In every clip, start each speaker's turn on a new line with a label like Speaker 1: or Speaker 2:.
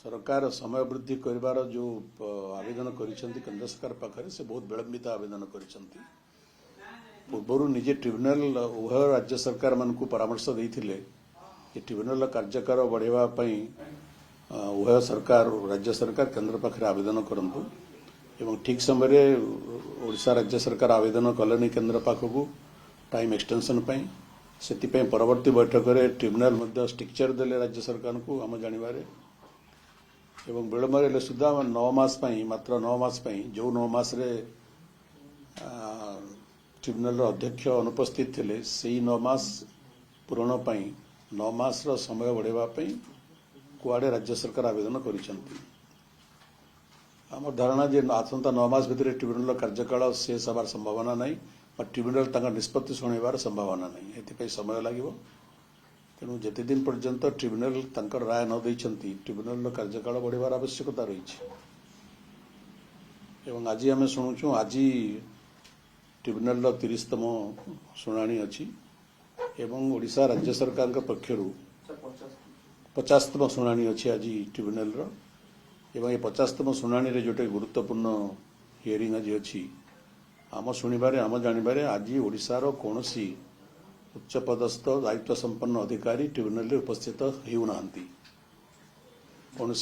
Speaker 1: सरकार समय वृद्धि करिवार जो आवेदन करिसेंती केंद्र सरकार पाखरे से बहुत विलंबित आवेदन करिसेंती। पूर्व निजे ट्रिब्यूनल उभय राज्य सरकार मान को परामर्श देइथिले कि ट्रिब्यूनल कार्यकाल बढ़ावा पई उभय सरकार राज्य सरकार केंद्र पाखरे आवेदन करंतु एवं ठीक समय ओडिशा राज्य सरकार आवेदन कलेनी केंद्र पाखकू टाइम एक्सटेंशन पई सेति पई परवर्ती बैठक रे ट्रिब्यूनल मध्ये स्ट्रक्चर देले राज्य सरकार को हम जानिबारे एवं विलंब सुधा 9 मास मात्र 9 मास जो 9 मास ट्रिब्यूनल अध्यक्ष अनुपस्थित थे से 9 मास पूरण 9 मास समय बढ़ावा कुआड़े राज्य सरकार आवेदन करिसेंती। धारणा जे आसंता 9 मास भितर ट्रिब्यूनल कार्यकाल शेष हबार संभावना नहीं ट्रिब्यूनल निष्पत्ति शुणवार संभावना नहीं एथि समय लगे तेणु जिते दिन पर्यंत ट्रिब्यूनल तंकर राय न देइछंती ट्रिब्यूनल कार्यकाल बढ़ार आवश्यकता रही एवं आज आम शुणुचु आज ट्रिब्यूनल 30तम शुणाणी अच्छी एवं ओडिशा राज्य सरकार पक्षरु 50तम शुणाणी अच्छी आज ट्रिब्यूनल एवं ये 50तम शुणाणी रे जोटे गुरुत्वपूर्ण हियरिंग आज अच्छी आम शुणिबारे आम जानिबारे आज ओडिशार कोनोसी उच्च पदस्थ दायित्व संपन्न अधिकारी ट्रिब्यूनल रे उपस्थित होना कौन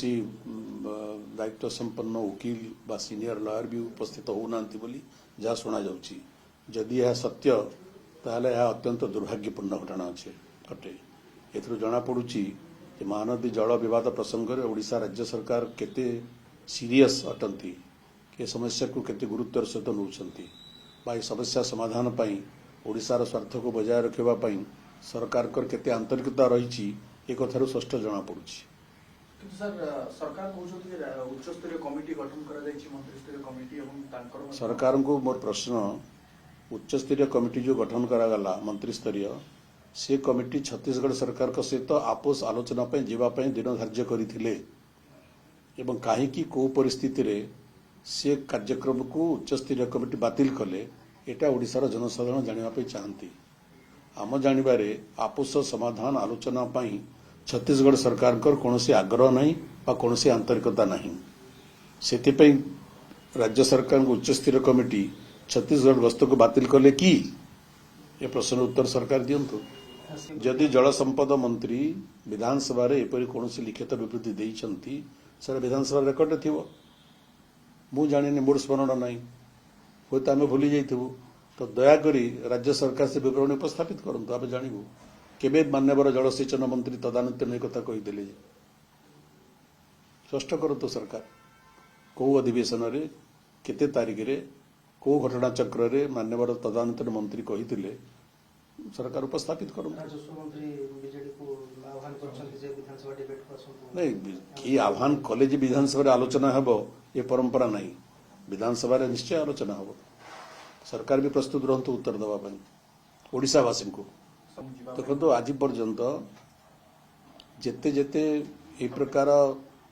Speaker 1: दायित्व संपन्न वकील बा सीनियर लॉयर भी उपस्थित होना जहाँ शुणा जाउची जदि यह सत्य ताहले यह अत्यंत दुर्भाग्यपूर्ण घटना अटे एथुरु जना पड़ुची कि महानदी जल विवाद प्रसंग में ओडिशा राज्य सरकार केते सीरियस अटंती के समस्या को केते गुरुत्वर सहित नौछंती बा ए समस्या समाधान पाई ओडिशार स्वार्थ को बजाय रखिबा पई सरकार कर केते आंतरिकता रही ए कथारु स्पष्ट जना पड़ुची।
Speaker 2: किंतु सर सरकार कहउछथि उच्च स्तरीय कमिटी गठन करा जायछि मंत्री स्तरीय कमिटी एवं तांकर
Speaker 1: सरकार को मोर प्रश्न उच्च स्तरीय कमिटी जो गठन करा गला मंत्री स्तरीय से कमिटी छत्तीसगढ़ सरकार का सहित आपोष आलोचना पई जीवा पई दिन धार्य करिथिले एवं काहे की को परिस्थिति रे से कार्यक्रम को उच्च स्तरीय कमिटी बातिल कले एटा ओडिशार जनसाधारण जानिबा चाहती आम जानिबारे आपोष समाधान आलोचना पई छत्तीसगढ़ सरकार कौन आग्रह नहीं बा कौन आंतरिकता नहीं सेति पई राज्य सरकार उच्च स्तरीय कमिटी छत्तीसगढ़ गस्त को बातिल कले कि ये प्रश्न उत्तर सरकार दिंतु जदि जल संपद मंत्री विधानसभा एपरी कौन लिखित विवृत्ति देइछंती सर विधानसभा रेकर्ड थी मु जानी मोर स्मरण ना हूँ तो आम भूली जाइबू तो दयाकोरी राज्य सरकार से विवरणी उपस्थापित करूँ आम जानबू केबे मान्यवर जलसेचन मंत्री तदानीतन नहीं कथा कहीदे स्पष्ट करतु सरकार कौ अधिवेशन रे केते तारीख रे कौ घटना चक्र रे मान्यवर तदानीतन मंत्री कही सरकार उपस्थापित करूँ नहीं कि आह्वान कले विधानसभा आलोचना हेब ये परंपरा नहीं विधानसभा निश्चय आलोचना हम सरकार भी प्रस्तुत रहतु उत्तर देवाई ओडिशावासी को देखो आज पर्यंत जेते जेते ए प्रकार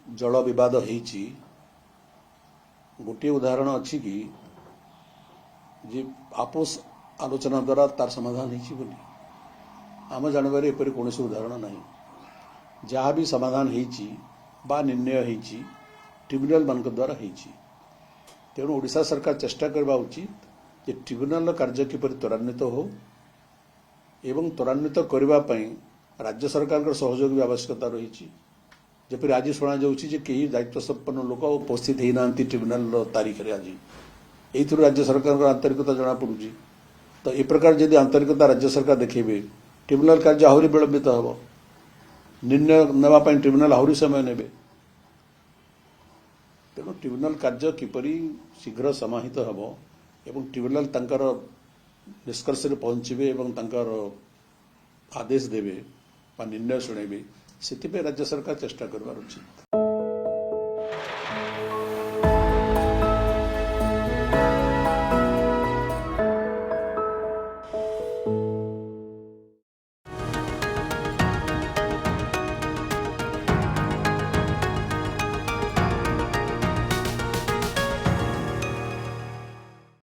Speaker 1: जल विवाद होईची गोटे उदाहरण अच्छी कि जे आपोष आलोचना द्वारा तार समाधान होईची बोली आम जानवर एपरी कौन उदाहरण नहीं जहाँ भी समाधान होईची बा निर्णय होईची ट्रिब्यूनल मान द्वारा होईची तेणु ओडिशा सरकार चेष्टा करबा उचित जे ट्रिब्यूनल कार्य किपरि त्वरान्वित हो एवं त्वरान्वित करबा पई राज्य सरकार का सहयोग भी आवश्यकता रही जपरि आज शुणा जाउछि जे कई दायित्व संपन्न लोक उपस्थित होना ट्रिब्यूनल तारीख रे आज एथु राज्य सरकार आंतरिकता जना पड़ुछि तो ए प्रकार जदि आंतरिकता राज्य सरकार देखेबे ट्रिब्यूनल कार्य आहुरी विलंबित हम निर्णय नेबा पई ट्रिब्यूनल आहुरी समय नेबे तेणु ट्रिब्यूनल कार्य किपरि शीघ्र समाहित हम एवं ट्रिब्यूनल तंकर निष्कर्ष पहुंचे एवं तंकर आदेश देवे निर्णय शुणेबे से राज्य सरकार चेष्टा करवार उचित।